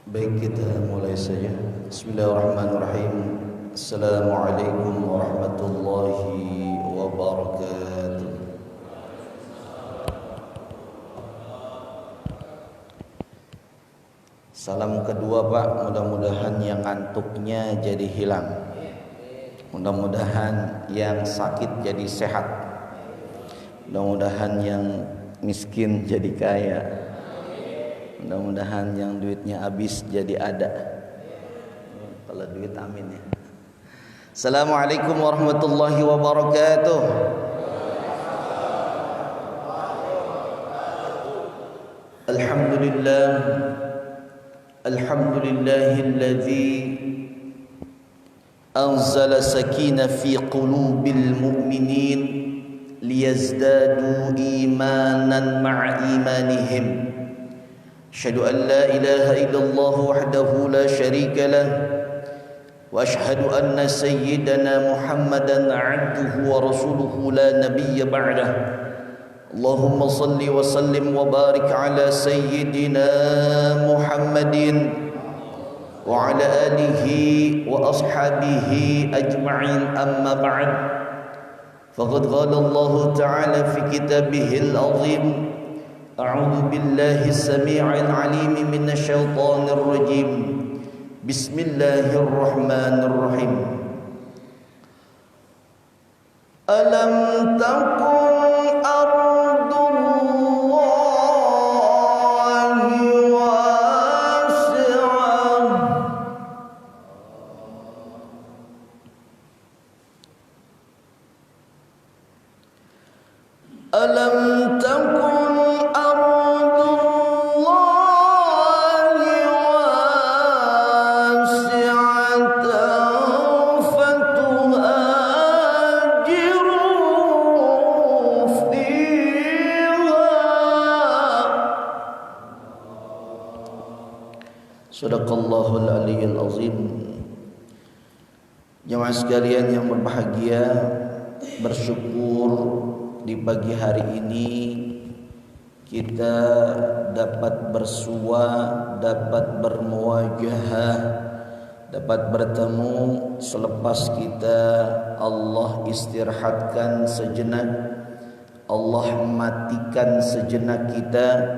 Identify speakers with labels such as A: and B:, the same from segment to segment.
A: Baik, kita mulai saja. Bismillahirrahmanirrahim. Assalamualaikum warahmatullahi wabarakatuh. Salam kedua Pak, mudah-mudahan yang ngantuknya jadi hilang. Mudah-mudahan yang sakit jadi sehat. Mudah-mudahan yang miskin jadi kaya. Mudah-mudahan yang duitnya habis jadi ada. Kalau duit amin ya. Assalamualaikum warahmatullahi wabarakatuh. Alhamdulillah. Alhamdulillahilladzi anzala sakinah fi qulubil mu'minin liyazdadu imanan ma'a imanihim. أشهد أن لا إله إلا الله وحده لا شريك له وأشهد أن سيدنا محمدا عبده ورسوله لا نبي بعده اللهم صل وسلم وبارك على سيدنا محمد وعلى آله وأصحابه أجمعين أما بعد فقد قال الله تعالى في كتابه العظيم أعوذ بالله السميع العليم من الشيطان الرجيم بسم الله الرحمن الرحيم ألم تكن أرض الله واسعة ألم تكن Sadaqallahul aliyyil azim. Jemaah sekalian yang berbahagia, bersyukur di pagi hari ini kita dapat bersua, dapat bermuwajahah, dapat bertemu selepas kita Allah istirahatkan sejenak, Allah matikan sejenak kita.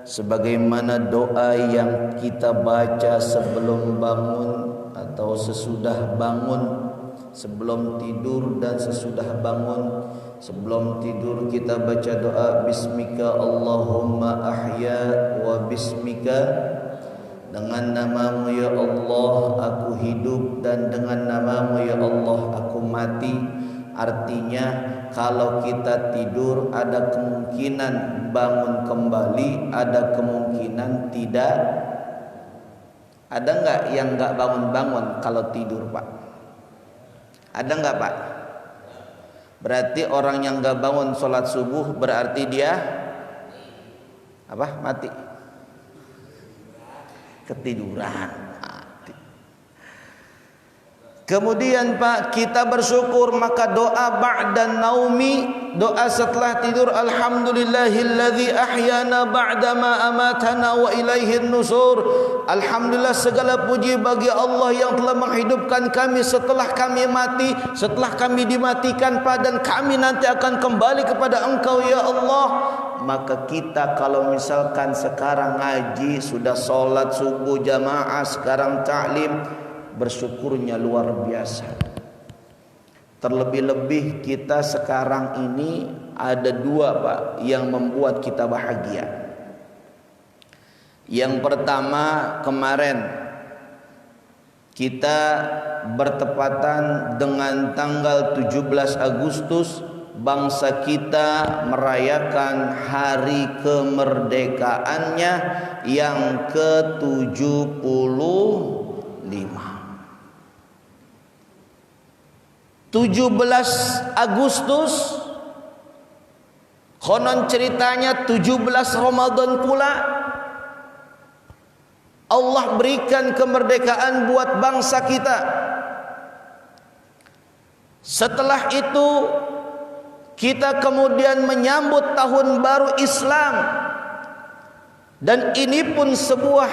A: Sebagaimana doa yang kita baca sebelum bangun atau sesudah bangun, sebelum tidur dan sesudah bangun. Sebelum tidur kita baca doa Bismika Allahumma ahya wa bismika, dengan namamu ya Allah aku hidup dan dengan namamu ya Allah aku mati. Artinya kalau kita tidur ada kemungkinan bangun kembali, ada kemungkinan tidak. Ada enggak yang enggak bangun-bangun kalau tidur Pak? Ada enggak Pak? Berarti orang yang enggak bangun sholat subuh berarti dia apa? Mati. Ketiduran. Kemudian Pak, kita bersyukur maka doa ba'dan naumi, doa setelah tidur, alhamdulillahilladzi ahyana ba'da ma amatana wa ilaihin nusur. Alhamdulillah segala puji bagi Allah yang telah menghidupkan kami setelah kami mati, setelah kami dimatikan Pak, dan kami nanti akan kembali kepada Engkau ya Allah. Maka kita kalau misalkan sekarang ngaji, sudah sholat subuh jamaah, sekarang ta'lim, bersyukurnya luar biasa. Terlebih-lebih kita sekarang ini ada dua Pak yang membuat kita bahagia. Yang pertama, kemarin kita bertepatan dengan tanggal 17 Agustus bangsa kita merayakan hari kemerdekaannya yang ke-75. 17 Agustus, konon ceritanya 17 Ramadan pula Allah berikan kemerdekaan buat bangsa kita. Setelah itu kita kemudian menyambut tahun baru Islam, dan ini pun sebuah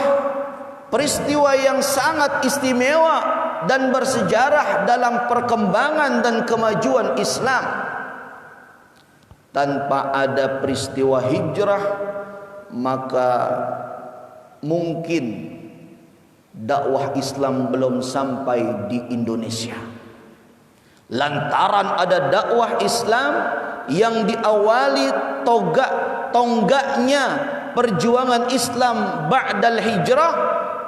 A: peristiwa yang sangat istimewa dan bersejarah dalam perkembangan dan kemajuan Islam. Tanpa ada peristiwa hijrah, maka mungkin dakwah Islam belum sampai di Indonesia. Lantaran ada dakwah Islam yang diawali tonggaknya perjuangan Islam ba'dal hijrah,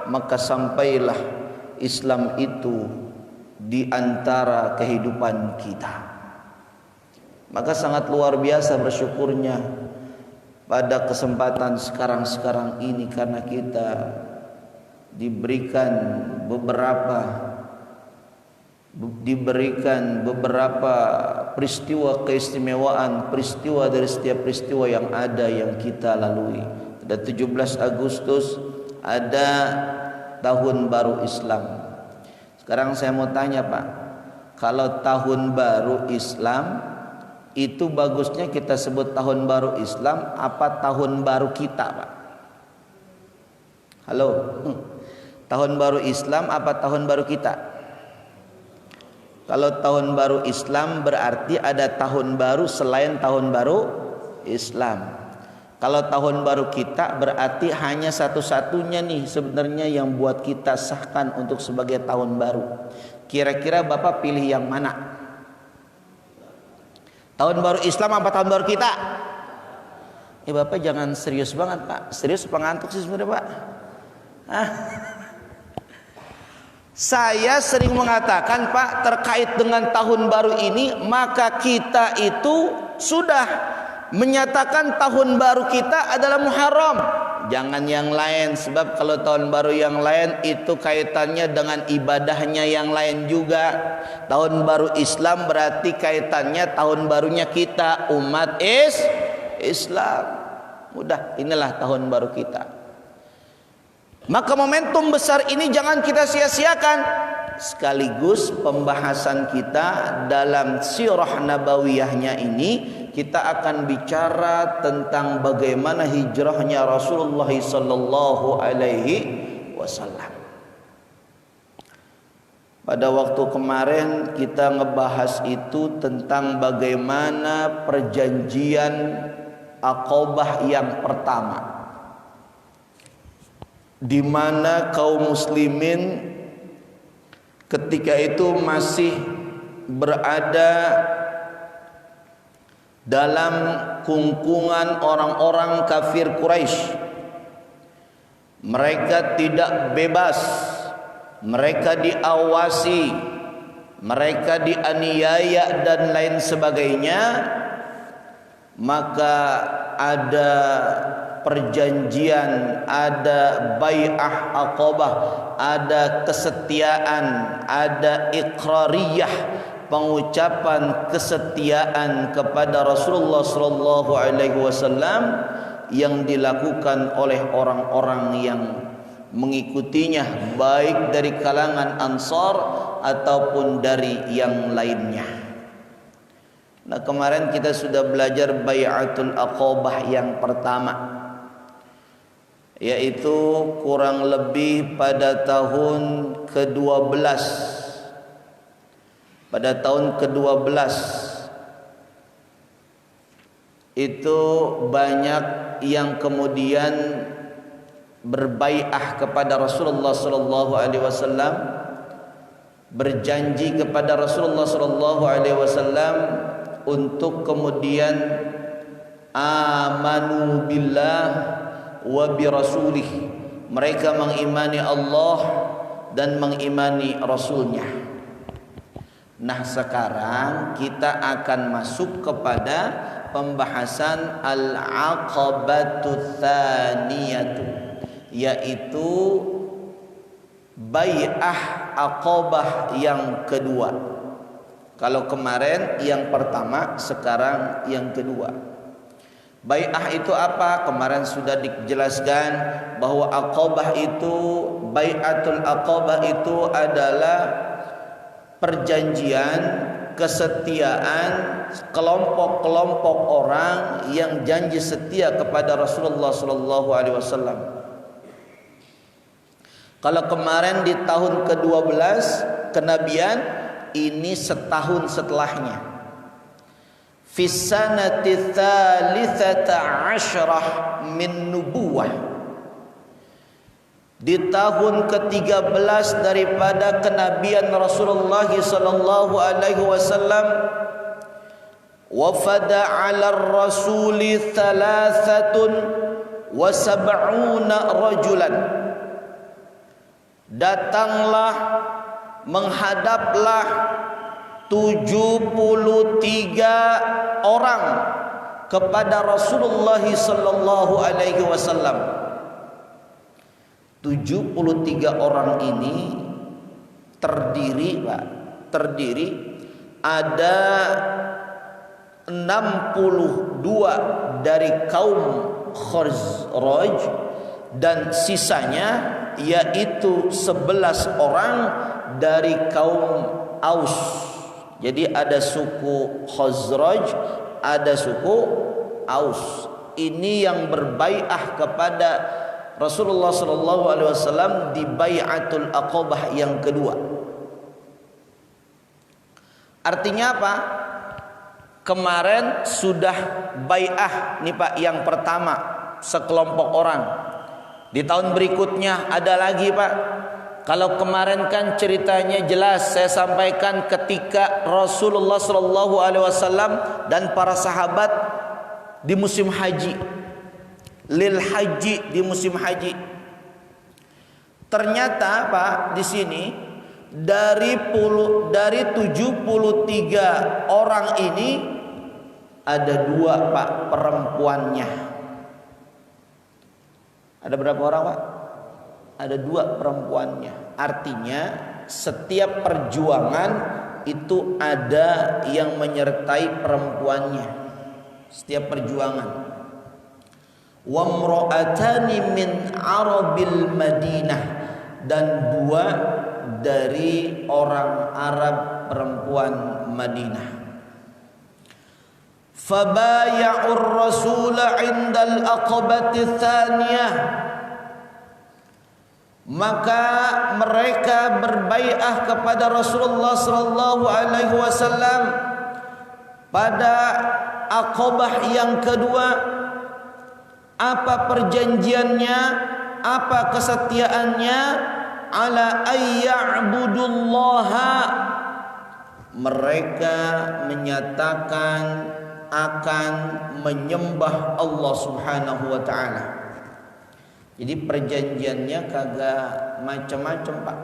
A: maka sampailah Islam itu di antara kehidupan kita. Maka sangat luar biasa bersyukurnya pada kesempatan sekarang ini, karena kita diberikan beberapa peristiwa keistimewaan, peristiwa dari setiap peristiwa yang ada yang kita lalui. Ada 17 Agustus, ada tahun baru Islam. Sekarang saya mau tanya Pak, kalau tahun baru Islam itu bagusnya kita sebut tahun baru Islam apa tahun baru kita Pak? Halo, tahun baru Islam apa tahun baru kita? Kalau tahun baru Islam berarti ada tahun baru selain tahun baru Islam. Kalau tahun baru kita berarti hanya satu-satunya nih sebenarnya yang buat kita sahkan untuk sebagai tahun baru. Kira-kira Bapak pilih yang mana? Tahun baru Islam apa tahun baru kita? Bapak jangan serius banget Pak. Serius apa ngantuk sih sebenarnya Pak? Saya sering mengatakan Pak, terkait dengan tahun baru ini, maka kita itu sudah menyatakan tahun baru kita adalah Muharram. Jangan yang lain, sebab kalau tahun baru yang lain itu kaitannya dengan ibadahnya yang lain juga. Tahun baru Islam berarti kaitannya tahun barunya kita, umat Islam. Mudah, inilah tahun baru kita. Maka momentum besar ini jangan kita sia-siakan. Sekaligus pembahasan kita dalam sirah nabawiyahnya ini, kita akan bicara tentang bagaimana hijrahnya Rasulullah sallallahu alaihi wasallam. Pada waktu kemarin kita ngebahas itu tentang bagaimana perjanjian Aqabah yang pertama, di mana kaum muslimin ketika itu masih berada dalam kungkungan orang-orang kafir Quraisy. Mereka tidak bebas, mereka diawasi, mereka dianiaya dan lain sebagainya. Maka ada perjanjian, ada bai'ah Aqabah, ada kesetiaan, ada iqrariyah, pengucapan kesetiaan kepada Rasulullah sallallahu alaihi wasallam yang dilakukan oleh orang-orang yang mengikutinya, baik dari kalangan Ansar ataupun dari yang lainnya. Nah, kemarin kita sudah belajar bai'atul Aqabah yang pertama, yaitu kurang lebih pada tahun ke-12. Pada tahun ke-12 itu banyak yang kemudian berbai'ah kepada Rasulullah sallallahu alaihi wasallam, berjanji kepada Rasulullah sallallahu alaihi wasallam untuk kemudian amanu billah wa bi rasulih, mereka mengimani Allah dan mengimani Rasulnya. Nah, sekarang kita akan masuk kepada pembahasan al-aqabatu tsaniyatu, yaitu bai'ah Aqabah yang kedua. Kalau kemarin yang pertama, sekarang yang kedua. Bai'ah itu apa? Kemarin sudah dijelaskan bahwa Aqabah itu, bai'atul Aqabah itu adalah perjanjian, kesetiaan kelompok-kelompok orang yang janji setia kepada Rasulullah sallallahu alaihi wasallam. Kalau kemarin di tahun ke-12 kenabian, ini setahun setelahnya. Fis sanati tsalitsata asyrah min nubuwah. Di tahun ke-13 daripada kenabian Rasulullah sallallahu alaihi wasallam, wafada 'ala ar-rasuli 73 rajulan. Datanglah, menghadaplah 73 orang kepada Rasulullah sallallahu alaihi wasallam. 73 orang ini terdiri ada 62 dari kaum Khazraj dan sisanya yaitu 11 orang dari kaum Aus. Jadi ada suku Khazraj, ada suku Aus. Ini yang berbai'ah kepada Rasulullah sallallahu alaihi wasallam di Bai'atul Aqabah yang kedua. Artinya apa? Kemarin sudah bai'ah nih Pak yang pertama sekelompok orang. Di tahun berikutnya ada lagi Pak. Kalau kemarin kan ceritanya jelas saya sampaikan ketika Rasulullah sallallahu alaihi wasallam dan para sahabat di musim haji. Lil haji, di musim haji. Ternyata Pak di sini dari 73 orang ini ada 2 Pak perempuannya. Ada berapa orang Pak? Ada 2 perempuannya. Artinya setiap perjuangan itu ada yang menyertai perempuannya. Setiap perjuangan. Wa mra'atani min Arabil Madinah, dan 2 dari orang Arab perempuan Madinah. Fabaya'ur Rasul 'indal aqabati tsaniyah, maka mereka berbai'ah kepada Rasulullah sallallahu alaihi wasallam pada Aqabah yang kedua. Apa perjanjiannya? Apa kesetiaannya? Ala ayya'budullaha, mereka menyatakan akan menyembah Allah Subhanahu wa taala. Jadi perjanjiannya kagak macam-macam Pak.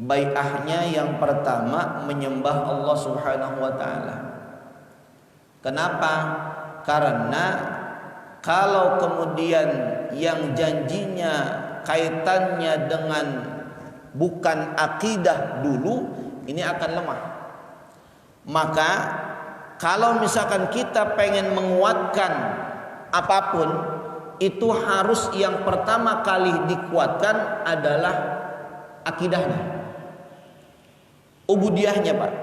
A: Bai'ahnya yang pertama menyembah Allah Subhanahu wa taala. Kenapa? Karena kalau kemudian yang janjinya kaitannya dengan bukan akidah dulu, ini akan lemah. Maka kalau misalkan kita pengen menguatkan apapun, itu harus yang pertama kali dikuatkan adalah akidahnya, ubudiyahnya Pak,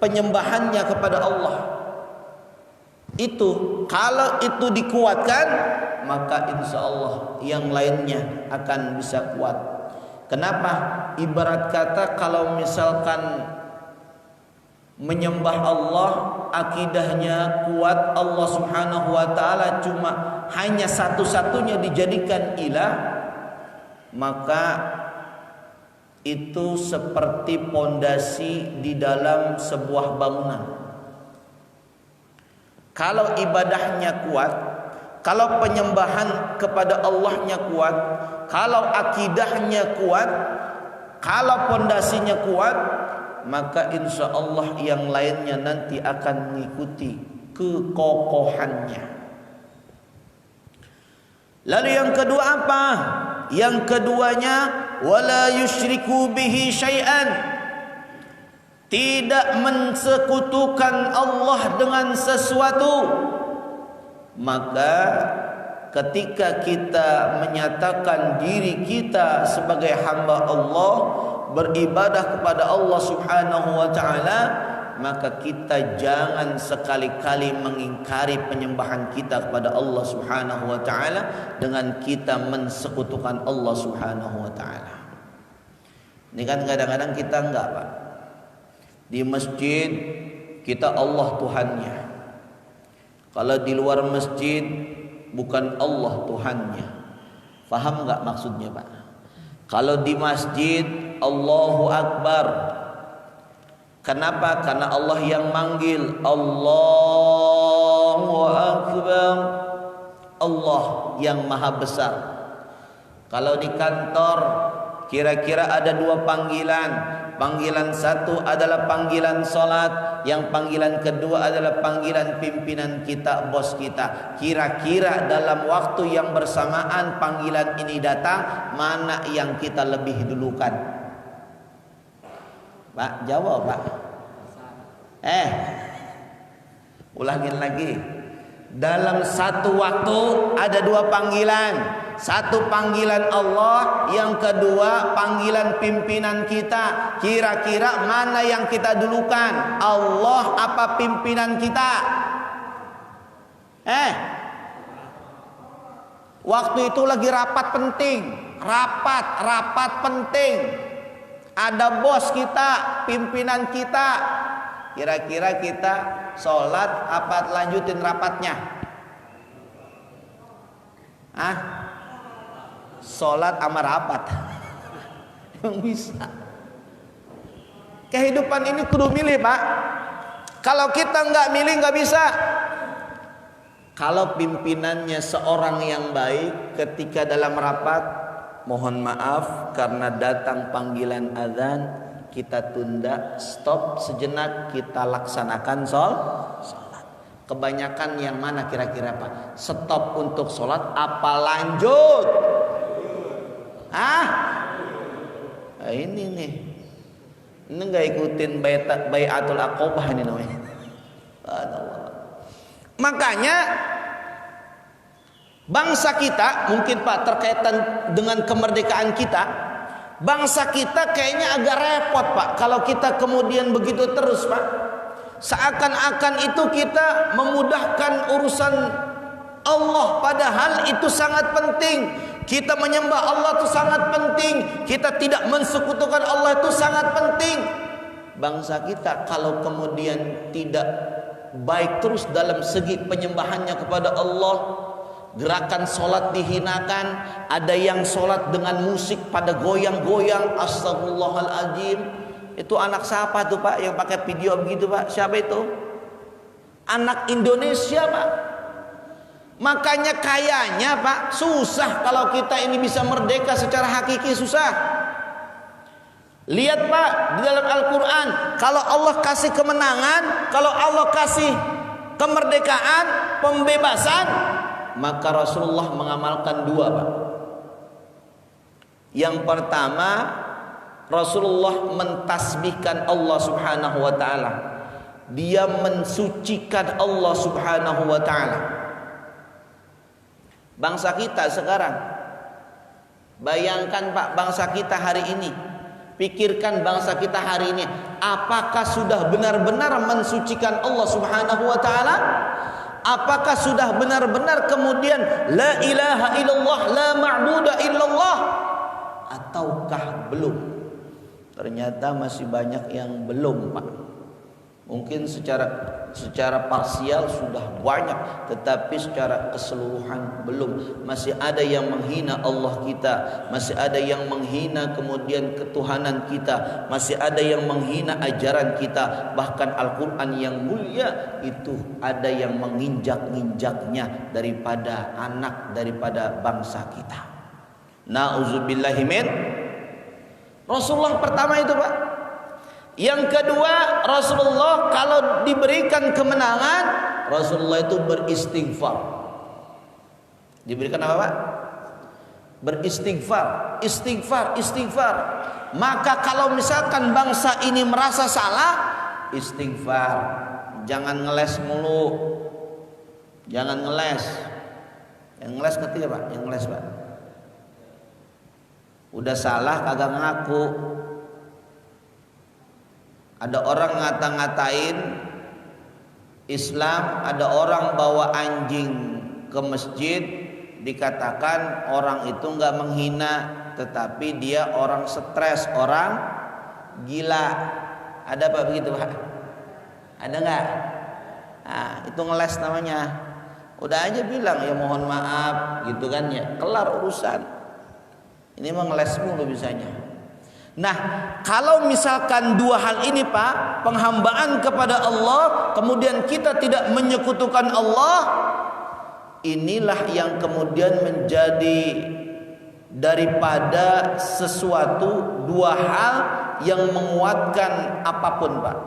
A: penyembahannya kepada Allah. Itu kalau itu dikuatkan, maka insya Allah yang lainnya akan bisa kuat. Kenapa? Ibarat kata kalau misalkan menyembah Allah, akidahnya kuat, Allah Subhanahu wa taala cuma hanya satu-satunya dijadikan ilah, maka itu seperti pondasi di dalam sebuah bangunan. Kalau ibadahnya kuat, kalau penyembahan kepada Allahnya kuat, kalau akidahnya kuat, kalau pondasinya kuat, maka insya Allah yang lainnya nanti akan mengikuti kekokohannya. Lalu yang kedua apa? Yang keduanya wala yusyriku bihi syai'an, tidak mensekutukan Allah dengan sesuatu. Maka ketika kita menyatakan diri kita sebagai hamba Allah, beribadah kepada Allah Subhanahu wa taala, maka kita jangan sekali-kali mengingkari penyembahan kita kepada Allah Subhanahu wa taala dengan kita mensekutukan Allah Subhanahu wa taala. Ini kan kadang-kadang kita enggak, Pak. Di masjid kita Allah Tuhannya. Kalau di luar masjid bukan Allah Tuhannya. Paham enggak maksudnya, Pak? Kalau di masjid Allahu Akbar. Kenapa? Karena Allah yang manggil, Allahu Akbar. Allah yang maha besar. Kalau di kantor kira-kira ada dua panggilan. Panggilan satu adalah panggilan salat, yang panggilan kedua adalah panggilan pimpinan kita, bos kita. Kira-kira dalam waktu yang bersamaan panggilan ini datang, mana yang kita lebih dulukan? Pak, jawab, Pak. Ulangin lagi. Dalam satu waktu ada dua panggilan. Satu panggilan Allah, yang kedua panggilan pimpinan kita. Kira-kira mana yang kita dulukan? Allah apa pimpinan kita? Waktu itu lagi rapat penting. Rapat penting. Ada bos kita, pimpinan kita. Kira-kira kita sholat apa lanjutin rapatnya? Sholat sama rapat. Yang bisa. Kehidupan ini kudu milih, Pak. Kalau kita nggak milih nggak bisa. Kalau pimpinannya seorang yang baik, ketika dalam rapat, mohon maaf karena datang panggilan azan, kita tunda, stop sejenak, kita laksanakan sholat. Kebanyakan yang mana kira-kira, Pak? Stop untuk sholat apa lanjut? Ini nih. Ini nggak ikutin bai'atul aqobah ini namanya. Makanya bangsa kita, mungkin Pak terkaitan dengan kemerdekaan kita, bangsa kita kayaknya agak repot, Pak, kalau kita kemudian begitu terus, Pak. Seakan-akan itu kita memudahkan urusan Allah, padahal itu sangat penting. Kita menyembah Allah itu sangat penting. Kita tidak mensekutukan Allah itu sangat penting. Bangsa kita kalau kemudian tidak baik terus dalam segi penyembahannya kepada Allah, gerakan sholat dihinakan. Ada yang sholat dengan musik pada goyang-goyang. Astagfirullahaladzim. Itu anak siapa tuh, Pak, yang pakai video begitu, Pak? Siapa itu? Anak Indonesia, Pak. Makanya kayaknya, Pak, susah kalau kita ini bisa merdeka secara hakiki, susah. Lihat, Pak, di dalam Al-Quran, kalau Allah kasih kemenangan, kalau Allah kasih kemerdekaan, pembebasan, maka Rasulullah mengamalkan dua, Pak. Yang pertama, Rasulullah mentasbihkan Allah Subhanahu wa taala. Dia mensucikan Allah Subhanahu wa taala. Bangsa kita sekarang, bayangkan, Pak, bangsa kita hari ini. Pikirkan bangsa kita hari ini, apakah sudah benar-benar mensucikan Allah Subhanahu wa taala? Apakah sudah benar-benar kemudian la ilaha illallah, la ma'budu illallah, ataukah belum? Ternyata masih banyak yang belum, Pak. Mungkin secara parsial sudah banyak, tetapi secara keseluruhan belum. Masih ada yang menghina Allah kita, masih ada yang menghina kemudian ketuhanan kita, masih ada yang menghina ajaran kita. Bahkan Al-Quran yang mulia itu ada yang menginjak-injaknya daripada anak, daripada bangsa kita. Na'udzubillahimin. Rasulullah pertama itu, Pak. Yang kedua, Rasulullah kalau diberikan kemenangan, Rasulullah itu beristighfar. Diberikan apa, Pak? Beristighfar, istighfar. Maka kalau misalkan bangsa ini merasa salah, istighfar. Jangan ngeles mulu. Jangan ngeles. Yang ngeles ngerti ya, Pak? Yang ngeles, Pak. Udah salah kagak ngaku. Ada orang ngata-ngatain Islam, ada orang bawa anjing ke masjid, dikatakan orang itu nggak menghina, tetapi dia orang stres, orang gila. Ada apa begitu Pak? Ada nggak? Nah, itu ngeles namanya. Udah aja bilang ya mohon maaf gitu kan ya, kelar urusan. Ini mah ngeles mulu bisanya. Nah, kalau misalkan dua hal ini Pak, penghambaan kepada Allah, kemudian kita tidak menyekutukan Allah, inilah yang kemudian menjadi daripada sesuatu dua hal yang menguatkan apapun Pak.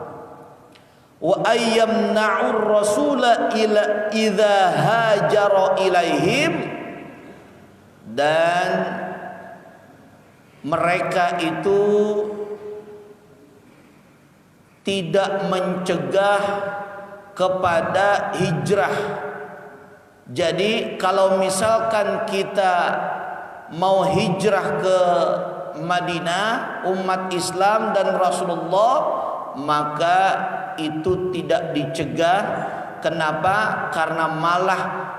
A: Wa ayyamna'ur rasula ila idza hajara ilaihim, dan mereka itu tidak mencegah kepada hijrah. Jadi kalau misalkan kita mau hijrah ke Madinah, umat Islam dan Rasulullah, maka itu tidak dicegah. Kenapa? Karena malah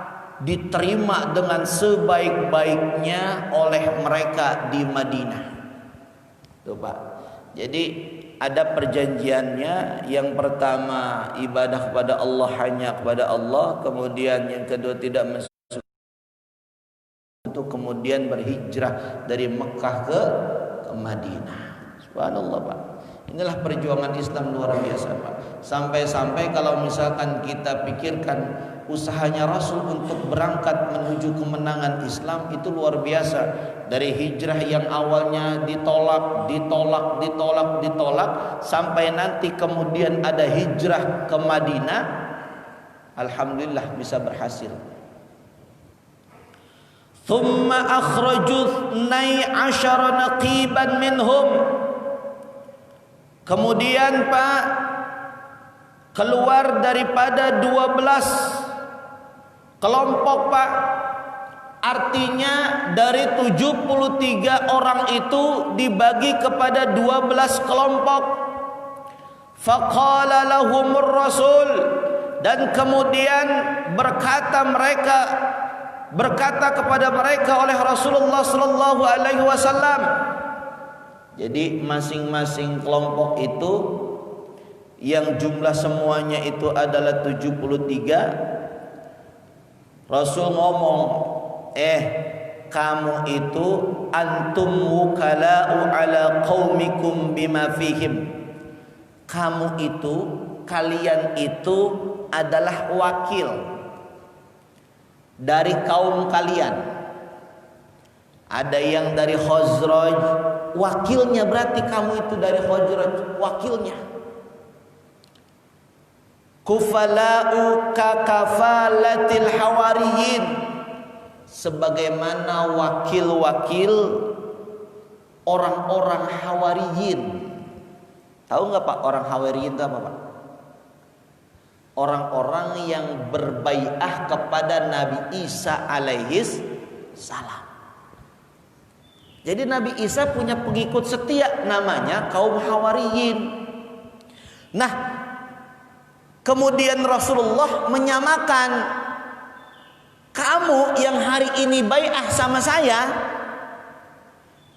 A: diterima dengan sebaik-baiknya oleh mereka di Madinah. Tuh Pak. Jadi ada perjanjiannya. Yang pertama ibadah kepada Allah hanya kepada Allah, kemudian yang kedua tidak masuk, untuk kemudian berhijrah dari Mekah ke Madinah. Subhanallah Pak. Inilah perjuangan Islam luar biasa Pak. Sampai-sampai kalau misalkan kita pikirkan usahanya Rasul untuk berangkat menuju kemenangan Islam itu luar biasa. Dari hijrah yang awalnya ditolak, sampai nanti kemudian ada hijrah ke Madinah, alhamdulillah bisa berhasil. Thumma akhraju 12 naqiban minhum. Kemudian Pak, keluar daripada 12 kelompok Pak. Artinya dari 73 orang itu dibagi kepada 12 kelompok. Faqala lahumur rasul, dan kemudian berkata kepada mereka oleh Rasulullah sallallahu alaihi wasallam. Jadi masing-masing kelompok itu yang jumlah semuanya itu adalah 73. Rasul ngomong, kamu itu antum wukala'u ala qaumikum bima fihim. Kamu itu, kalian itu adalah wakil dari kaum kalian. Ada yang dari Khazraj, wakilnya berarti kamu itu dari Khazraj, wakilnya. Kufala'u kakafalatil hawariyin, sebagaimana wakil-wakil orang-orang Hawariyin. Tahu nggak Pak orang Hawariyin itu apa Pak? Orang-orang yang berbaiah kepada Nabi Isa alaihis salam. Jadi Nabi Isa punya pengikut setia namanya kaum Hawariyin. Nah, kemudian Rasulullah menyamakan, kamu yang hari ini bai'ah sama saya,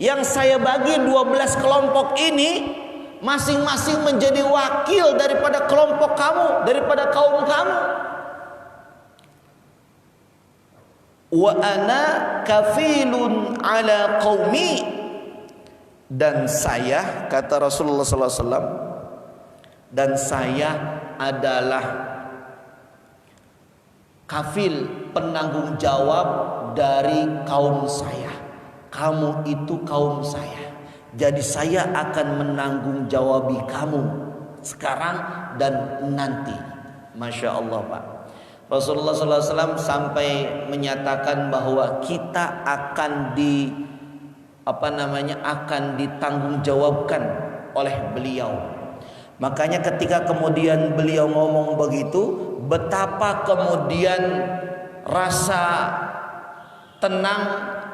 A: yang saya bagi 12 kelompok ini, masing-masing menjadi wakil daripada kelompok kamu, daripada kaum kamu. Wa ana kafilun ala qaumi, dan saya, kata Rasulullah SAW, dan saya adalah kafil, penanggung jawab dari kaum saya. Kamu itu kaum saya, jadi saya akan menanggung jawabi kamu sekarang dan nanti. Masya Allah Pak. Rasulullah SAW sampai menyatakan bahwa kita akan akan ditanggungjawabkan oleh beliau. Makanya ketika kemudian beliau ngomong begitu, betapa kemudian rasa tenang,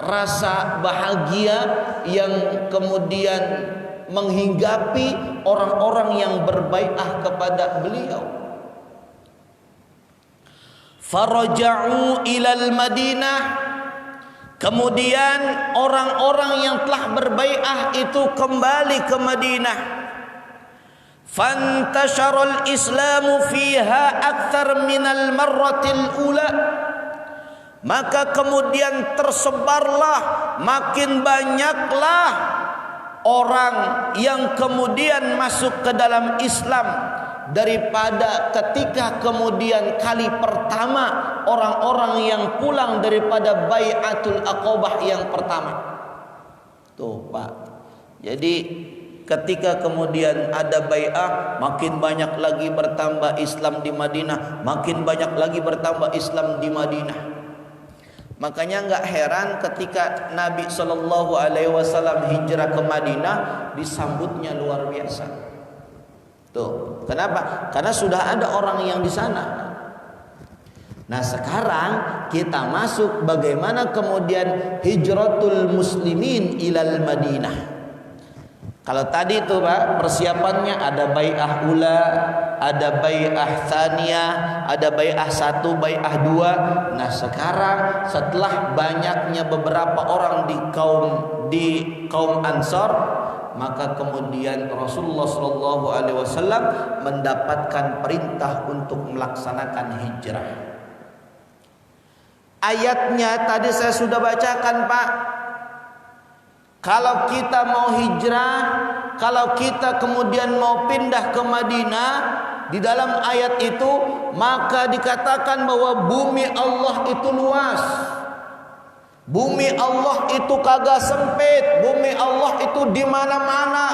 A: rasa bahagia yang kemudian menghinggapi orang-orang yang berbai'ah kepada beliau. Faraja'u ilal Madinah. Kemudian orang-orang yang telah berbai'ah itu kembali ke Madinah. Fantasharul Islamu fiha akthar minal marratil ula. Maka kemudian tersebarlah, makin banyaklah orang yang kemudian masuk ke dalam Islam daripada ketika kemudian kali pertama orang-orang yang pulang daripada Bai'atul Aqabah yang pertama. Tuh Pak. Jadi ketika kemudian ada bai'ah, makin banyak lagi bertambah Islam di Madinah, makin banyak lagi bertambah Islam di Madinah. Makanya enggak heran ketika Nabi SAW hijrah ke Madinah disambutnya luar biasa. Tuh, kenapa? Karena sudah ada orang yang di sana. Nah, sekarang kita masuk bagaimana kemudian hijratul muslimin ilal Madinah. Kalau tadi itu Pak, persiapannya ada bai'ah ula, ada bai'ah tsaniyah, ada bai'ah 1, bai'ah 2. Nah, sekarang setelah banyaknya beberapa orang di kaum Ansor, maka kemudian Rasulullah SAW mendapatkan perintah untuk melaksanakan hijrah. Ayatnya tadi saya sudah bacakan Pak. Kalau kita mau hijrah, kalau kita kemudian mau pindah ke Madinah, di dalam ayat itu maka dikatakan bahwa bumi Allah itu luas. Bumi Allah itu kagak sempit, bumi Allah itu di mana-mana.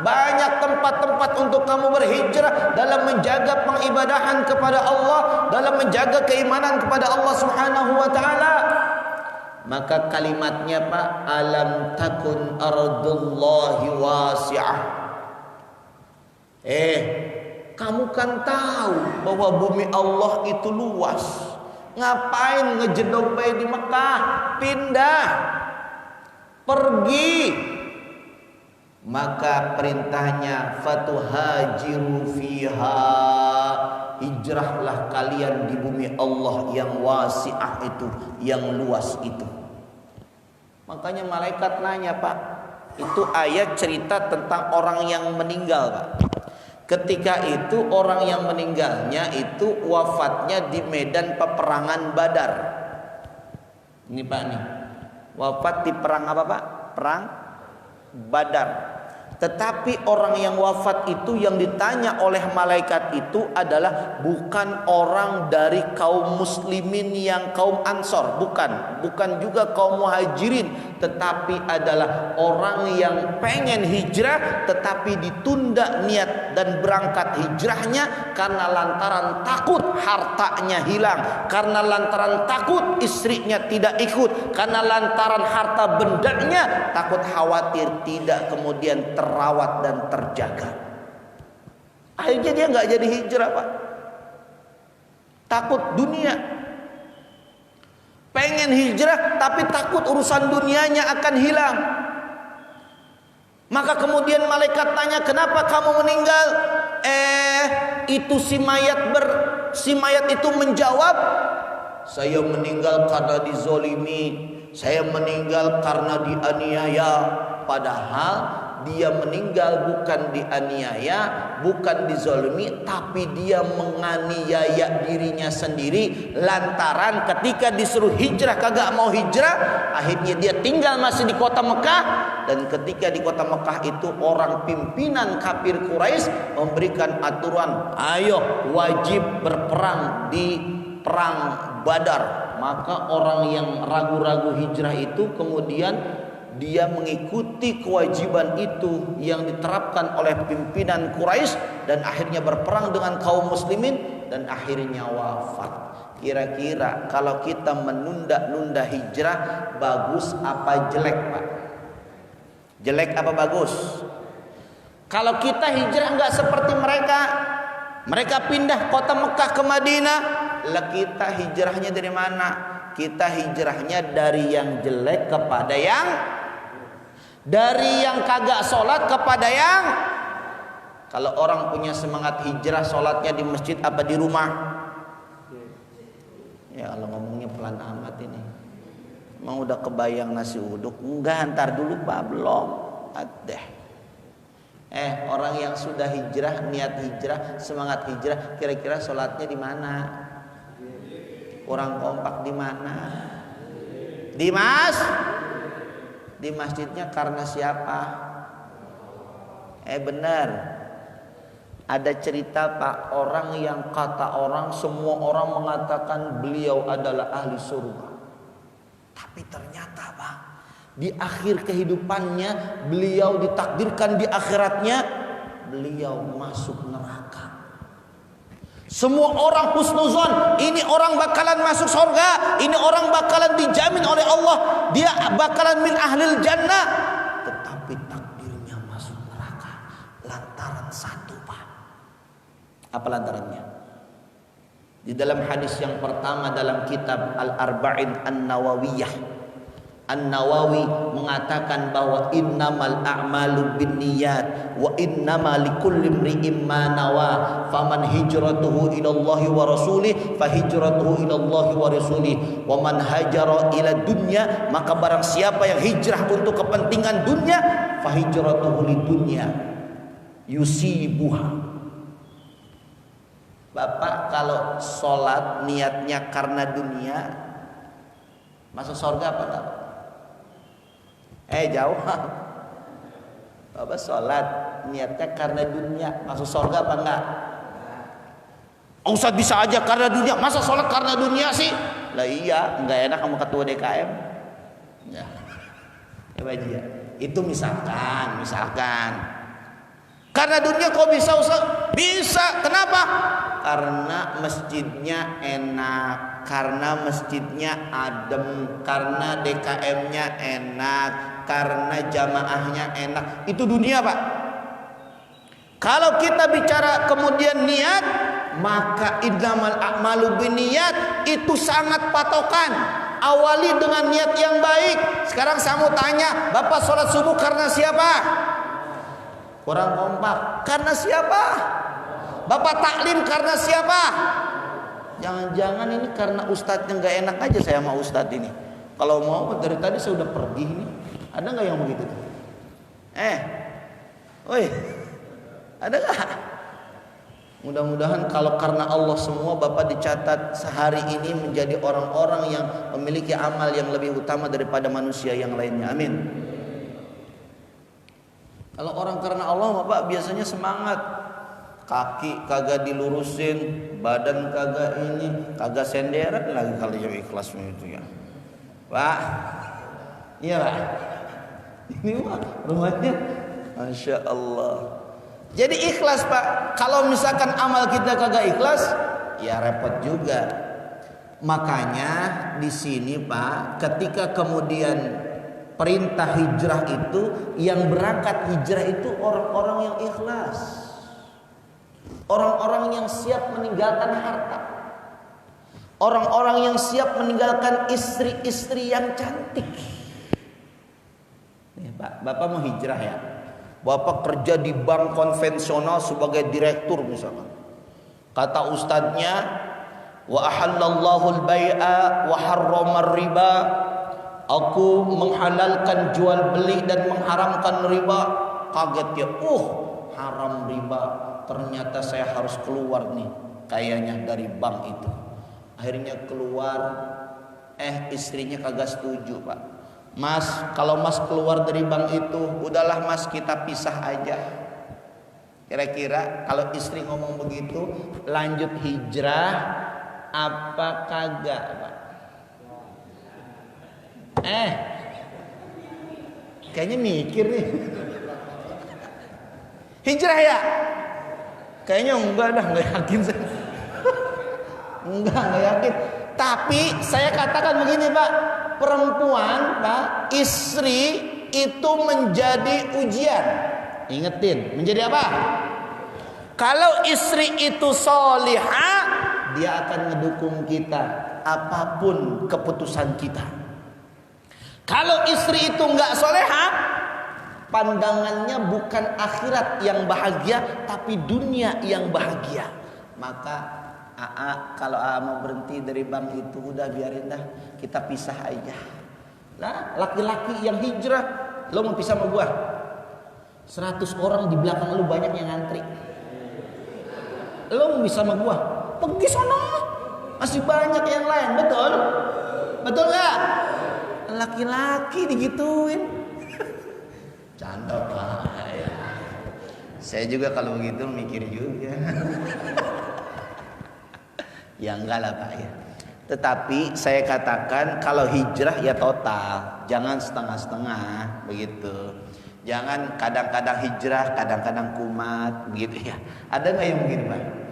A: Banyak tempat-tempat untuk kamu berhijrah dalam menjaga pengibadahan kepada Allah, dalam menjaga keimanan kepada Allah Subhanahu wa taala. Maka kalimatnya Pak, alam takun ardullahi wasi'ah. Kamu kan tahu bahwa bumi Allah itu luas. Ngapain ngejedok bayi di Mekah? Pindah, pergi. Maka perintahnya fatuhajiru fiha, hijrahlah kalian di bumi Allah yang wasi'ah itu, yang luas itu. Makanya malaikat nanya Pak, itu ayat cerita tentang orang yang meninggal Pak. Ketika itu orang yang meninggalnya itu wafatnya di medan peperangan Badar. Ini Pak nih, wafat di perang apa Pak? Perang Badar. Tetapi orang yang wafat itu yang ditanya oleh malaikat itu adalah bukan orang dari kaum muslimin yang kaum Ansor, bukan juga kaum muhajirin, tetapi adalah orang yang pengen hijrah tetapi ditunda niat dan berangkat hijrahnya karena lantaran takut hartanya hilang, karena lantaran takut istrinya tidak ikut, karena lantaran harta bendanya takut khawatir tidak kemudian terawat dan terjaga. Akhirnya dia nggak jadi hijrah Pak. Takut dunia. Pengen hijrah tapi takut urusan dunianya akan hilang. Maka kemudian malaikat tanya, kenapa kamu meninggal? Itu si mayat itu menjawab, saya meninggal karena dizolimi, saya meninggal karena dianiaya. Padahal dia meninggal bukan dianiaya, bukan dizolimi, tapi dia menganiaya dirinya sendiri. Lantaran ketika disuruh hijrah kagak mau hijrah, akhirnya dia tinggal masih di kota Mekah. Dan ketika di kota Mekah itu orang pimpinan kafir Quraisy memberikan aturan, ayo wajib berperang di perang Badar. Maka orang yang ragu-ragu hijrah itu kemudian dia mengikuti kewajiban itu yang diterapkan oleh pimpinan Quraisy dan akhirnya berperang dengan kaum muslimin dan akhirnya wafat. Kira-kira kalau kita menunda-nunda hijrah, bagus apa jelek Pak? Jelek apa bagus? Kalau kita hijrah nggak seperti mereka pindah kota Mekah ke Madinah, lah kita hijrahnya dari mana? Kita hijrahnya dari yang jelek kepada yang Dari yang kagak sholat kepada yang, kalau orang punya semangat hijrah, sholatnya di masjid apa di rumah? Ya kalau ngomongnya pelan amat ini. Emang udah kebayang nasi uduk? Enggak, ntar dulu Pak, belum. Adeh. Orang yang sudah hijrah, niat hijrah, semangat hijrah, kira-kira sholatnya di mana? Kurang kompak di mana? Di masjidnya karena siapa? Benar. Ada cerita Pak, orang yang kata orang, semua orang mengatakan beliau adalah ahli surga. Tapi ternyata Pak, di akhir kehidupannya beliau ditakdirkan di akhiratnya beliau masuk neraka. Semua orang husnuzon, ini orang bakalan masuk surga, ini orang bakalan dijamin oleh Allah, dia bakalan min ahlil jannah. Tetapi takdirnya masuk neraka lantaran satu Pak. Apa lantarannya? Di dalam hadis yang pertama dalam kitab Al-Arba'in An-Nawawiyah, An-Nawawi mengatakan bahwa innamal a'malu binniyat wa innama likulli imri'in ma nawa, faman hijratuhu ila Allahi wa rasulih fa hijratuhu ila Allahi wa rasulih, wa man hajara ila dunya, maka barang siapa yang hijrah untuk kepentingan dunia, fa hijratuhu lidunya yusibuha. Bapak kalau sholat niatnya karena dunia, masuk surga apa enggak? Jawab. Bapak sholat niatnya karena dunia, masuk surga apa enggak? Ustaz bisa aja karena dunia, masa sholat karena dunia sih? Lah iya, enggak enak kamu ketua DKM. Ya. Ya, itu misalkan. Karena dunia kok bisa Ustaz? Bisa. Kenapa? Karena masjidnya enak, karena masjidnya adem, karena DKM-nya enak, karena jamaahnya enak. Itu dunia Pak. Kalau kita bicara kemudian niat, maka innamal a'malu binniyat, itu sangat patokan. Awali dengan niat yang baik. Sekarang saya mau tanya, Bapak sholat subuh karena siapa? Kurang kompak. Karena siapa? Bapak taklim karena siapa? Jangan-jangan ini karena ustadznya nggak enak aja saya sama ustadz ini. Kalau mau dari tadi saya udah pergi nih. Ada nggak yang begitu? Woi, ada nggak? Mudah-mudahan kalau karena Allah semua Bapak dicatat sehari ini menjadi orang-orang yang memiliki amal yang lebih utama daripada manusia yang lainnya. Amin. Kalau orang karena Allah Bapak biasanya semangat. Kaki kagak dilurusin, badan kagak ini, kagak senderan lagi kalau yang ikhlas itu ya. Pak. Iya Pak. Ini mah rumahnya Masya Allah. Jadi ikhlas Pak. Kalau misalkan amal kita kagak ikhlas, ya repot juga. Makanya di sini Pak, ketika kemudian perintah hijrah itu, yang berangkat hijrah itu orang-orang yang ikhlas. Orang-orang yang siap meninggalkan harta. Orang-orang yang siap meninggalkan istri-istri yang cantik. Nih, Bapak mau hijrah ya. Bapak kerja di bank konvensional sebagai direktur misalkan. Kata ustadznya, wa ahallallahu al-bai'a wa harrama riba. Aku menghalalkan jual beli dan mengharamkan riba. Kaget ya, haram riba. Ternyata saya harus keluar nih kayaknya dari bank itu. Akhirnya keluar, istrinya kagak setuju Pak. Mas, kalau Mas keluar dari bank itu, udahlah Mas kita pisah aja. Kira-kira kalau istri ngomong begitu, lanjut hijrah apa kagak Pak? Kayaknya mikir nih. Hijrah ya? Kayaknya enggak yakin saya. Enggak yakin. Tapi saya katakan begini Pak, perempuan Pak, istri itu menjadi ujian. Ingetin, menjadi apa? Kalau istri itu solihah, dia akan ngedukung kita apapun keputusan kita. Kalau istri itu enggak solehah, pandangannya bukan akhirat yang bahagia, tapi dunia yang bahagia. Maka kalau mau berhenti dari bank itu, udah biarin dah, kita pisah aja. Nah, laki-laki yang hijrah, lo mau pisah sama gua? 100 orang di belakang lu banyak yang ngantri. Lo mau pisah sama gua? Pergi sana. Masih banyak yang lain, betul? Betul nggak? Laki-laki digituin. Canda Pak. Saya juga kalau begitu mikir juga. Ya enggak lah Pak ya. Tetapi saya katakan kalau hijrah ya total, jangan setengah-setengah begitu. Jangan kadang-kadang hijrah, kadang-kadang kumat begitu ya. Ada nggak yang begitu Pak?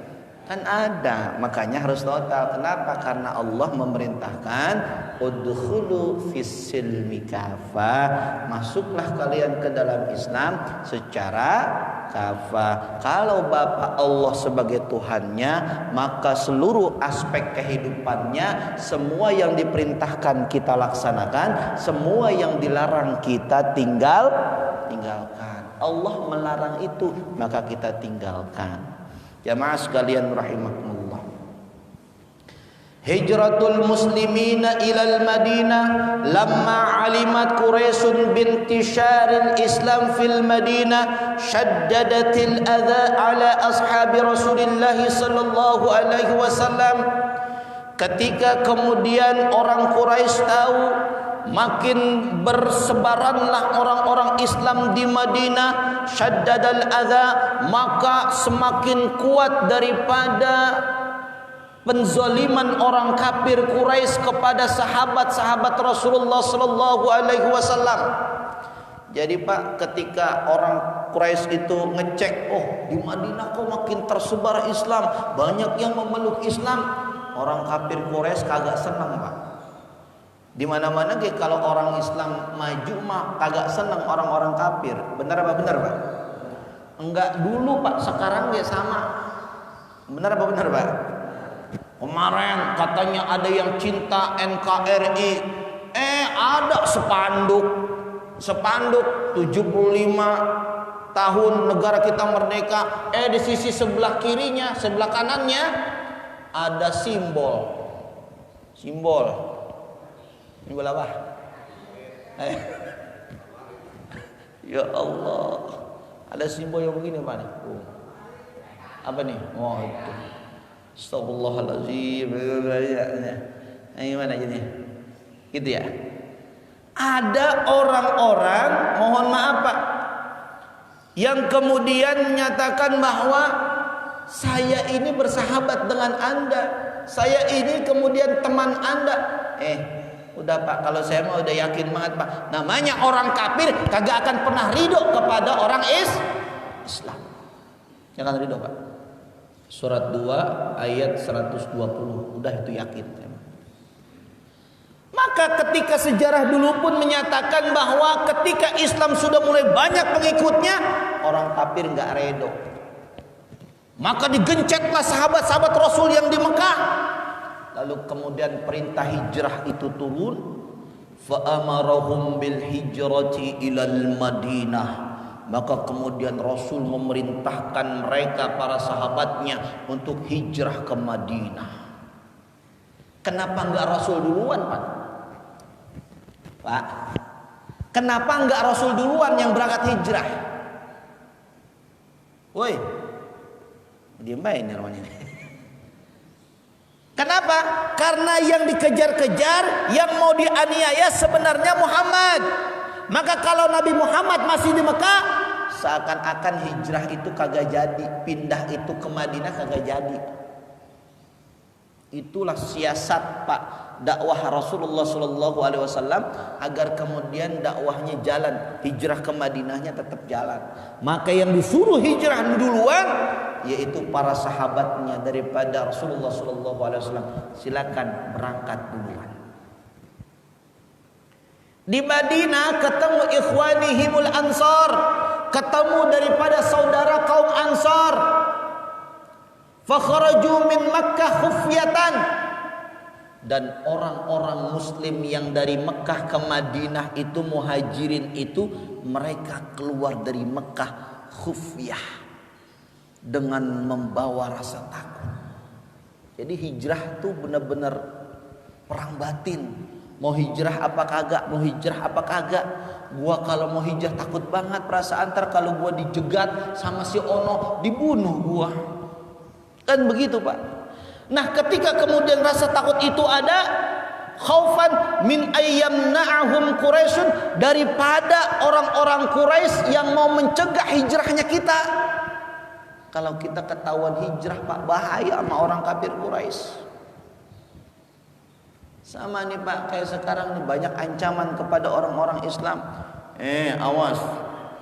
A: Kan ada, makanya harus total. Kenapa? Karena Allah memerintahkan udkhulu fis-silmi kafah, masuklah kalian ke dalam Islam secara kafah. Kalau Bapak Allah sebagai Tuhannya, maka seluruh aspek kehidupannya, semua yang diperintahkan kita laksanakan, semua yang dilarang kita tinggalkan. Allah melarang itu, maka kita tinggalkan. Jamaah sekalian rahimakumullah. Hijratul muslimina ilal Madinah lamma alimat Quraisyun bintisharil Islam fil Madinah shaddadatil adha ala ashabi Rasulillah sallallahu alaihi wasallam. Ketika kemudian orang Quraisy tahu makin bersebaranlah orang-orang Islam di Madinah, syaddadal adza, maka semakin kuat daripada penzaliman orang kafir Quraisy kepada sahabat-sahabat Rasulullah sallallahu alaihi wasallam. Jadi Pak, ketika orang Quraisy itu ngecek, oh di Madinah kok makin tersebar Islam, banyak yang memeluk Islam, orang kafir Quraisy kagak senang Pak. Di mana-mana kalau orang Islam maju mah kagak senang orang-orang kafir. Benar apa benar Pak? Enggak dulu Pak, sekarang dia sama. Benar apa benar Pak? Kemarin katanya ada yang cinta NKRI. Ada spanduk 75 tahun negara kita merdeka. Di sisi sebelah kirinya, sebelah kanannya ada simbol. Simbol apa? Ya Allah, ada simbol yang begini Pak nih. Apa nih? Oh itu. Astagfirullahaladzim. Gimana jadi? Gitu ya. Ada orang-orang, mohon maaf Pak, yang kemudian menyatakan bahwa saya ini bersahabat dengan Anda, saya ini kemudian teman Anda. Udah Pak, kalau saya mau udah yakin banget Pak, namanya orang kafir kagak akan pernah ridho kepada orang Islam. Jangan ridho Pak. Surat 2 ayat 120, udah itu yakin. Maka ketika sejarah dulu pun menyatakan bahwa ketika Islam sudah mulai banyak pengikutnya, orang kafir nggak ridho. Maka digencetlah sahabat-sahabat Rasul yang di Mekah. Lalu kemudian perintah hijrah itu turun, fa amarahum bil hijrati ilal Madinah. Maka kemudian Rasul memerintahkan mereka para sahabatnya untuk hijrah ke Madinah. Kenapa enggak Rasul duluan, Pak? Pak, kenapa enggak Rasul duluan yang berangkat hijrah? Woi, diam aja ini namanya. Kenapa? Karena yang dikejar-kejar, yang mau dianiaya sebenarnya Muhammad. Maka kalau Nabi Muhammad masih di Mekah, seakan-akan hijrah itu kagak jadi, pindah itu ke Madinah kagak jadi. Itulah siasat Pak dakwah Rasulullah SAW agar kemudian dakwahnya jalan, hijrah ke Madinahnya tetap jalan. Maka yang disuruh hijrah duluan yaitu para sahabatnya daripada Rasulullah SAW. Silakan berangkat duluan. Di Madinah ketemu ikhwanihimul Ansar, ketemu daripada saudara kaum Ansar. Fakharaju min Makkah khufyatan, dan orang-orang muslim yang dari Mekah ke Madinah itu muhajirin itu mereka keluar dari Mekah khufyah dengan membawa rasa takut. Jadi hijrah tuh benar-benar perang batin. Mau hijrah apa kagak, mau hijrah apa kagak. Gua kalau mau hijrah takut banget perasaan ntar kalau gua dijegat sama si Ono dibunuh gua. Kan begitu Pak. Nah ketika kemudian rasa takut itu ada, khaufan min ayyamna'ahum Quraisyun, daripada orang-orang Quraisy yang mau mencegah hijrahnya kita. Kalau kita ketahuan hijrah Pak, bahaya sama orang kafir Quraisy. Sama nih Pak, kayak sekarang nih banyak ancaman kepada orang-orang Islam. Awas,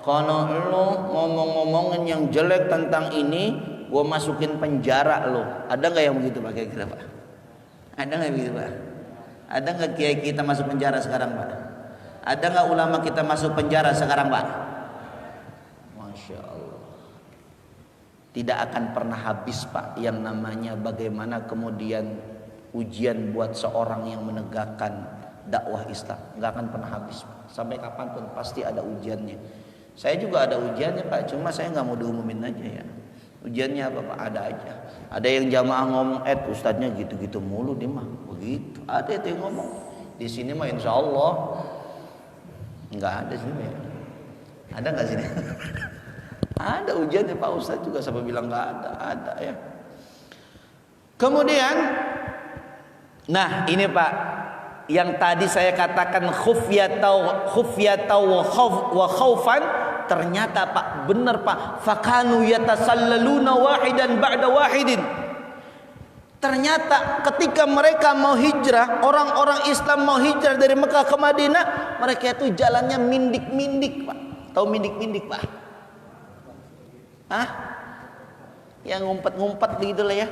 A: kalau lo ngomong-ngomongin yang jelek tentang ini, gue masukin penjara lo. Ada nggak yang begitu Pak kira-kira Pak? Ada nggak begitu Pak? Ada nggak kiai kita masuk penjara sekarang Pak? Ada nggak ulama kita masuk penjara sekarang Pak? Masya Allah. Tidak akan pernah habis Pak yang namanya bagaimana kemudian ujian buat seorang yang menegakkan dakwah Islam. Nggak akan pernah habis Pak. Sampai kapanpun pasti ada ujiannya. Saya juga ada ujiannya Pak, cuma saya nggak mau diumumin aja ya. Ujiannya apa Pak? Ada aja. Ada yang jamaah ngomong, ustadznya gitu-gitu mulu dia mah. Begitu. Ada itu yang ngomong. Di sini mah insya Allah nggak ada sini ya. Ada nggak sini? Ada ujiannya Pak, ustadz juga sampai bilang nggak ada. Ada ya. Kemudian, nah ini Pak, yang tadi saya katakan khufyatau wa khaufan, ternyata Pak benar Pak, fakanu yatasallaluna wahidan ba'da wahidin. Ternyata ketika mereka mau hijrah, orang-orang Islam mau hijrah dari Mekah ke Madinah, mereka itu jalannya mindik-mindik Pak. Tahu mindik-mindik Pak? Hah? Yang ngumpet-ngumpet begitu lah ya.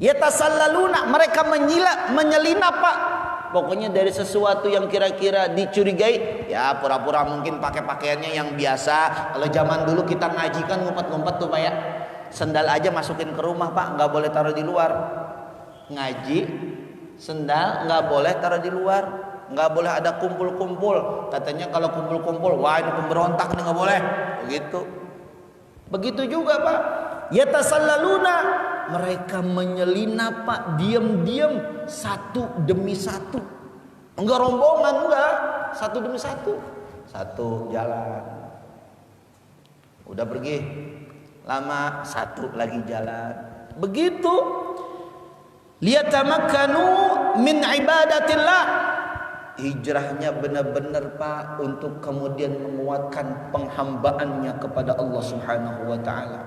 A: Yatasallaluna, mereka menyelinap Pak. Pokoknya dari sesuatu yang kira-kira dicurigai, ya pura-pura mungkin pakai pakaiannya yang biasa. Kalau zaman dulu kita ngaji kan ngumpet-ngumpet tuh Pak ya. Sendal aja masukin ke rumah Pak, nggak boleh taruh di luar. Ngaji, sendal nggak boleh taruh di luar. Nggak boleh ada kumpul-kumpul. Katanya kalau kumpul-kumpul, wah ini pemberontak nih, nggak boleh. Begitu. Begitu juga Pak. Yatasallaluna, mereka menyelinap Pak, diam-diam satu demi satu. Enggak rombongan, enggak, satu demi satu. Satu jalan, udah pergi, lama satu lagi jalan. Begitu. Liyatamakkanu min ibadatillah. Hijrahnya benar-benar Pak untuk kemudian menguatkan penghambaannya kepada Allah Subhanahu wa taala.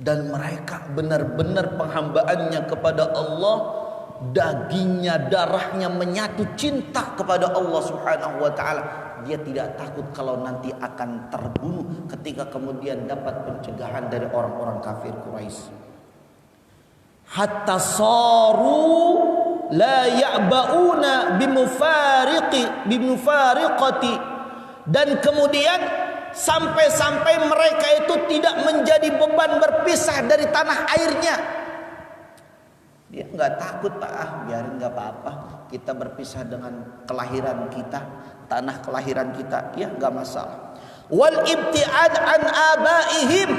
A: Dan mereka benar-benar penghambaannya kepada Allah, dagingnya, darahnya menyatu cinta kepada Allah Subhanahu wa taala. Dia tidak takut kalau nanti akan terbunuh ketika kemudian dapat pencegahan dari orang-orang kafir Quraisy. Hatta saru la ya'bauna bimufariqati, dan kemudian sampai-sampai mereka itu tidak menjadi beban berpisah dari tanah airnya. Dia nggak takut Pak, biarin nggak apa-apa, kita berpisah dengan kelahiran kita, tanah kelahiran kita, ya nggak masalah. Wal ibtiad an abaihim,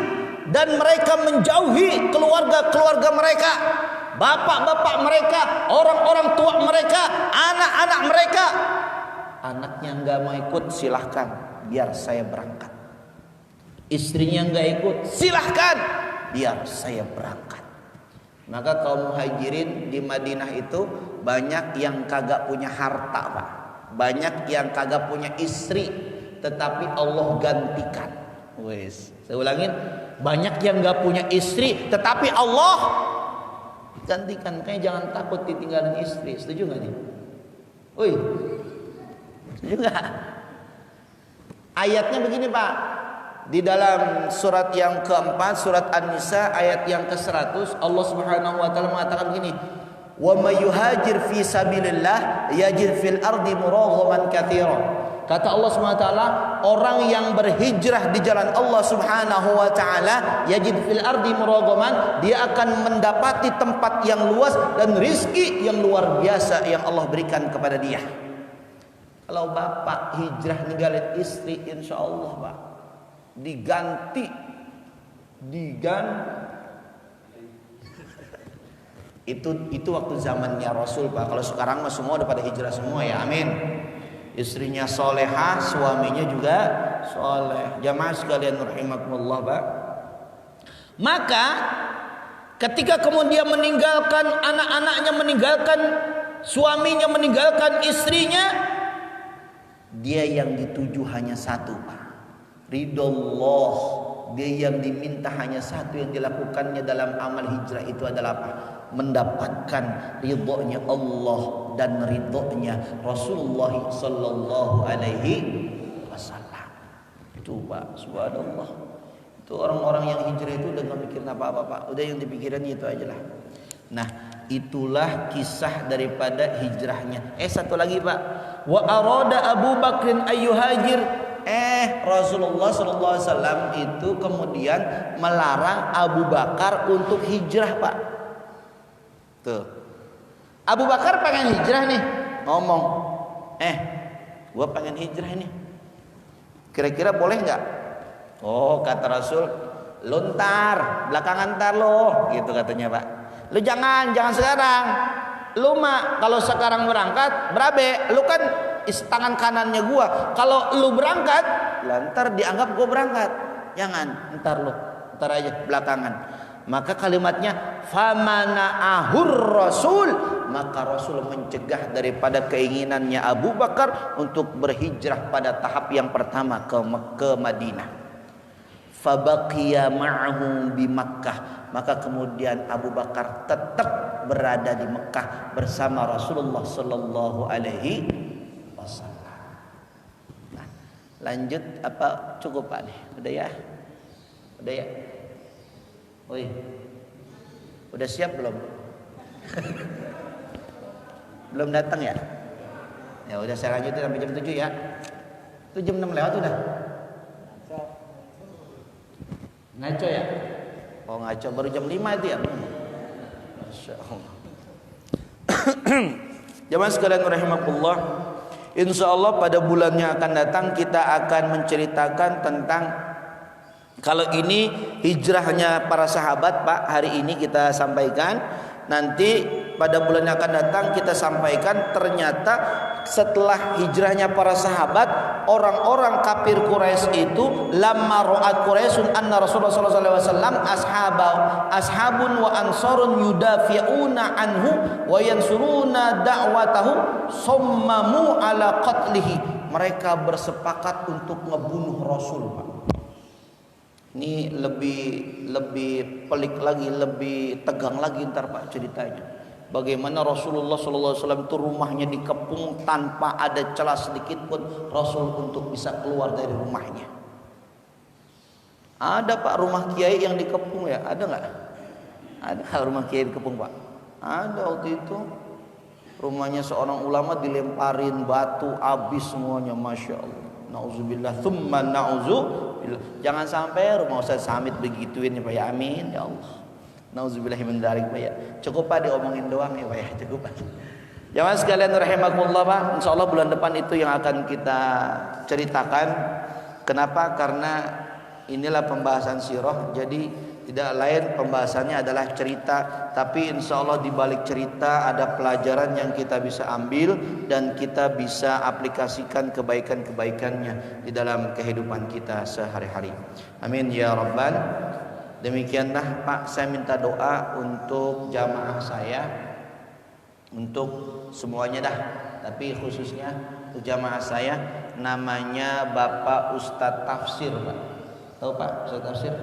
A: dan mereka menjauhi keluarga-keluarga mereka, bapak-bapak mereka, orang-orang tua mereka, anak-anak mereka. Anaknya nggak mau ikut, silahkan, biar saya berangkat. Istrinya nggak ikut, silahkan, biar saya berangkat. Maka kaum muhajirin di Madinah itu banyak yang kagak punya harta Pak, banyak yang kagak punya istri, tetapi Allah gantikan. Wes, saya ulangin, banyak yang nggak punya istri, tetapi Allah gantikan. Kayak jangan takut ditinggalin istri. Setuju nggak nih? Woi, setuju nggak? Ayatnya begini Pak, di dalam surat yang keempat, surat An-Nisa ayat yang ke-100, Allah Subhanahu wa taala mengatakan begini, wa may yuhajir fi sabilillah yajid fil ardi muraghaman katsira. Kata Allah Subhanahu wa taala, orang yang berhijrah di jalan Allah Subhanahu wa taala, yajid fil ardi muraghaman, dia akan mendapati tempat yang luas dan rizki yang luar biasa yang Allah berikan kepada dia. Kalau bapak hijrah ninggalin istri, insya Allah pak diganti. Itu waktu zamannya Rasul pak. Kalau sekarang mah semua udah pada hijrah semua ya, amin. Istrinya solehah, suaminya juga soleh. Jamaah sekalian rahimakumullah pak. Maka ketika kemudian meninggalkan anak-anaknya, meninggalkan suaminya, meninggalkan istrinya, dia yang dituju hanya satu pak, ridhollah. Dia yang diminta hanya satu, yang dilakukannya dalam amal hijrah itu adalah apa? Mendapatkan ridhonya Allah dan ridhonya Rasulullah sallallahu alaihi wasallam. Itu pak, subhanallah. Itu orang-orang yang hijrah itu udah gak mikirin apa-apa pak, udah yang dipikirin itu aja lah. Nah, itulah kisah daripada hijrahnya. Satu lagi pak, wa arada Abu Bakrin ayyuhajir. Rasulullah sallallahu alaihi wasallam itu kemudian melarang Abu Bakar untuk hijrah pak. Tuh, Abu Bakar pengen hijrah nih, ngomong, gua pengen hijrah nih, kira-kira boleh nggak? Oh kata Rasul, lu ntar, belakangan ntar lo, gitu katanya pak. Lu jangan sekarang. Lu mah kalau sekarang berangkat berabe, lu kan tangan kanannya gua. Kalau lu berangkat, ntar dianggap gua berangkat. Jangan, ntar aja belakangan. Maka kalimatnya famana'ahur Rasul, maka Rasul mencegah daripada keinginannya Abu Bakar untuk berhijrah pada tahap yang pertama ke Madinah. Fabaqiya ma'ahu bi Makkah, maka kemudian Abu Bakar tetap berada di Mekah bersama Rasulullah sallallahu alaihi wasallam. Nah, lanjut apa cukup Pak nih? Udah ya? Oi. Udah siap belum? Belum datang ya? Ya udah, saya lanjutin sampai jam 7 ya. Itu jam 6 lewat udah. Ngaco ya? Oh ngaco, baru jam 5 itu ya? Masya Allah. Jamaah sekalian rahimakumullah, insya Allah pada bulan yang akan datang kita akan menceritakan tentang, kalau ini hijrahnya para sahabat Pak, hari ini kita sampaikan. Nanti pada bulan yang akan datang kita sampaikan ternyata setelah hijrahnya para sahabat, orang-orang kafir Quraisy itu lamma ra'at Quraisyun anna Rasulullah sallallahu alaihi wasallam ashabun wa ansarun yudafi'una anhu wa yansuruna da'watahu sammamu ala qatlihi. Mereka bersepakat untuk ngebunuh Rasul Pak. Ini lebih pelik lagi, lebih tegang lagi ntar Pak ceritanya. Bagaimana Rasulullah SAW itu rumahnya dikepung tanpa ada celah sedikit pun Rasul untuk bisa keluar dari rumahnya. Ada Pak rumah kiai yang dikepung ya? Ada nggak? Ada rumah kiai dikepung Pak? Ada waktu itu. Rumahnya seorang ulama dilemparin batu, habis semuanya, masya Allah. Nauzubillah, thumma nauzubillah. Jangan sampai rumah Ustaz Samit begituin ya Pak ya, amin ya Allah. Nauzubillah min dzalik Pak ya. Cukup Pak diomongin doang ya Pak ya, cukup Pak. Jamaah sekalian rahimakumullah Pak, insyaallah bulan depan itu yang akan kita ceritakan. Kenapa? Karena inilah pembahasan sirah, jadi tidak lain pembahasannya adalah cerita, tapi insya Allah di balik cerita ada pelajaran yang kita bisa ambil dan kita bisa aplikasikan kebaikan-kebaikannya di dalam kehidupan kita sehari-hari. Amin ya Rabbal. Demikianlah Pak, saya minta doa untuk jamaah saya, untuk semuanya dah, tapi khususnya untuk jamaah saya, namanya Bapak Ustadz Tafsir Pak. Tahu Pak Ustadz Tafsir?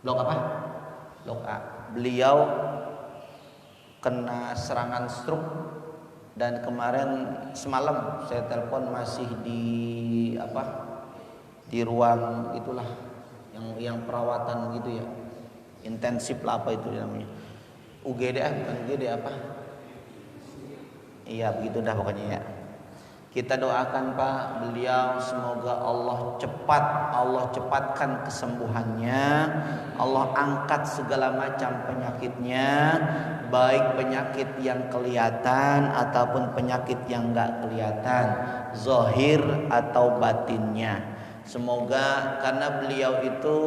A: Blok apa? Blok A. Beliau kena serangan stroke dan kemarin semalam saya telepon masih di di ruang itulah yang perawatan gitu ya, intensif lah apa itu namanya, UGD bukan UGD apa? Iya begitu dah pokoknya ya. Kita doakan Pak beliau semoga Allah cepatkan kesembuhannya. Allah angkat segala macam penyakitnya, baik penyakit yang kelihatan ataupun penyakit yang enggak kelihatan, zahir atau batinnya. Semoga karena beliau itu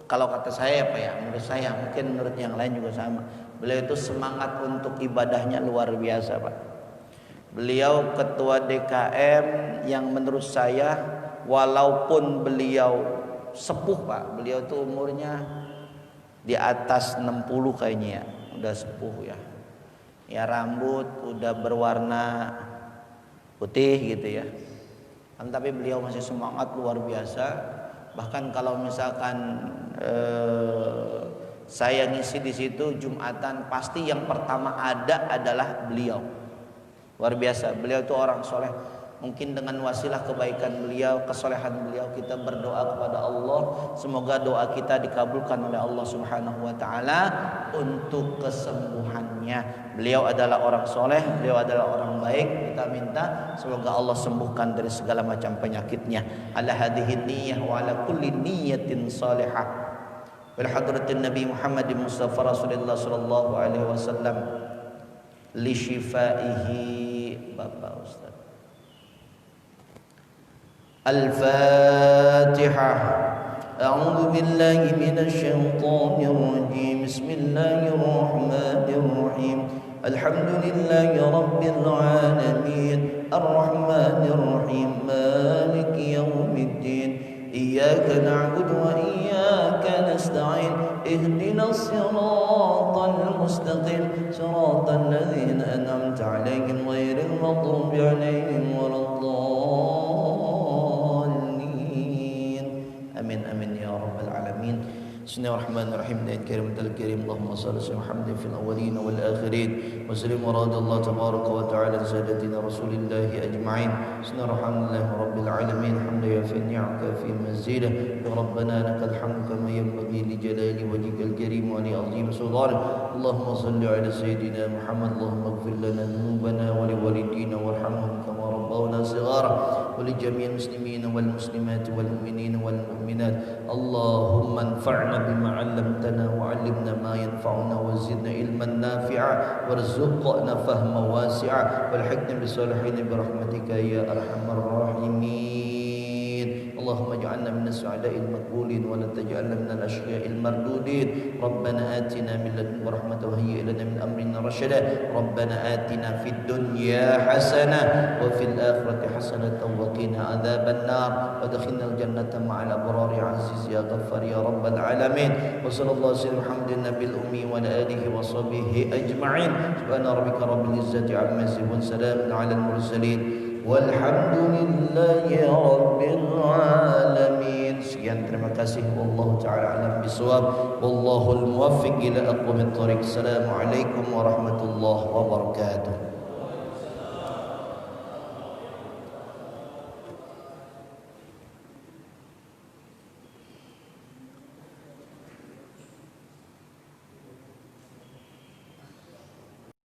A: kalau kata saya Pak ya, menurut saya, mungkin menurut yang lain juga sama. Beliau itu semangat untuk ibadahnya luar biasa Pak. Beliau ketua DKM yang menurut saya walaupun beliau sepuh Pak, beliau tuh umurnya di atas 60 kayaknya ya, udah sepuh ya. Ya rambut udah berwarna putih gitu ya. Tapi beliau masih semangat luar biasa. Bahkan kalau misalkan saya ngisi di situ Jumatan, pasti yang pertama ada adalah beliau. Luar biasa, beliau itu orang soleh. Mungkin dengan wasilah kebaikan beliau, kesolehan beliau, kita berdoa kepada Allah, semoga doa kita dikabulkan oleh Allah Subhanahu wa taala untuk kesembuhannya. Beliau adalah orang soleh, beliau adalah orang baik. Kita minta semoga Allah sembuhkan dari segala macam penyakitnya. Ala hadhihi niyyah wa ala kulli niyyatin salihah. Bil hadratin Nabi Muhammad Mustafa Rasulullah sallallahu alaihi wasallam li shifaihi. Bapak Ustaz. Al-Fatihah. A'udzu billahi minasy syaithanir rajim. Bismillahirrahmanirrahim. Alhamdulillahi rabbil alamin. Arrahmanir rahim. Maliki yaumiddin. Iyyaka na'budu wa iyyaka nasta'in. Ihdinas siratal mustaqim. Siratal ladzina an'amta 'alaihim ghairil maghdubi 'alaihim waladdallin. Amin amin ya rabbal alamin. Bismillahirrahmanirrahim. Dan karim dal karim Allahumma shalli ala Muhammadin fil awwalin wal akhirin wa sallim radallahu tabaraka wa ta'ala sadatina rasulillah ajma'in. Bismillahirrahmanirrahim rabbil alamin. Hamdan yafi ni'amaka fi mazida ya rabbana lakal hamdu kama yanbaghi li jalali wajhikal karim wa li 'azimi sultanik. Allahumma shalli ala sayyidina Muhammad. Allahumma ighfir lana dhunubana wa li walidina warhamhum kama rabbawna shighara wa li jami'il muslimina wal muslimat wal mu'minina wal mu'minat. Allahumma anfa'na bima 'allamtana wa 'allimna ma yanfa'una wa zidna ilman nafi'a warzuqna fahma wasi'a walhiqna bisalihin birahmatika ya arhamar rahimin. Allahumma ij'alna minas su'ada'il maqbulin wa la taj'alna minal ashqiya'il mardudin. Rabbana atina min ladunka rahmatan wa hayyi' lana min amrina rashada. Rabbana atina fid dunya hasanah wa fil akhirati hasanatan wa qina adzaban nar wa adkhilnal jannata ma'al abrari aziz ya ghaffar ya rabbal alamin. Wa sallallahu alaihi wasallam nabiyil ummi wa ala alihi wa sahbihi ajma'in. Subhana rabbika rabbil izzati amma yasifun, salamun 'alal mursalin. Walhamdulillahi rabbil alamin. Sekian, terima kasih. Wallahu ta'ala alam bisawab. Wallahul muwaffiq ila aqwamit thoriq. Assalamualaikum warahmatullahi wabarakatuh.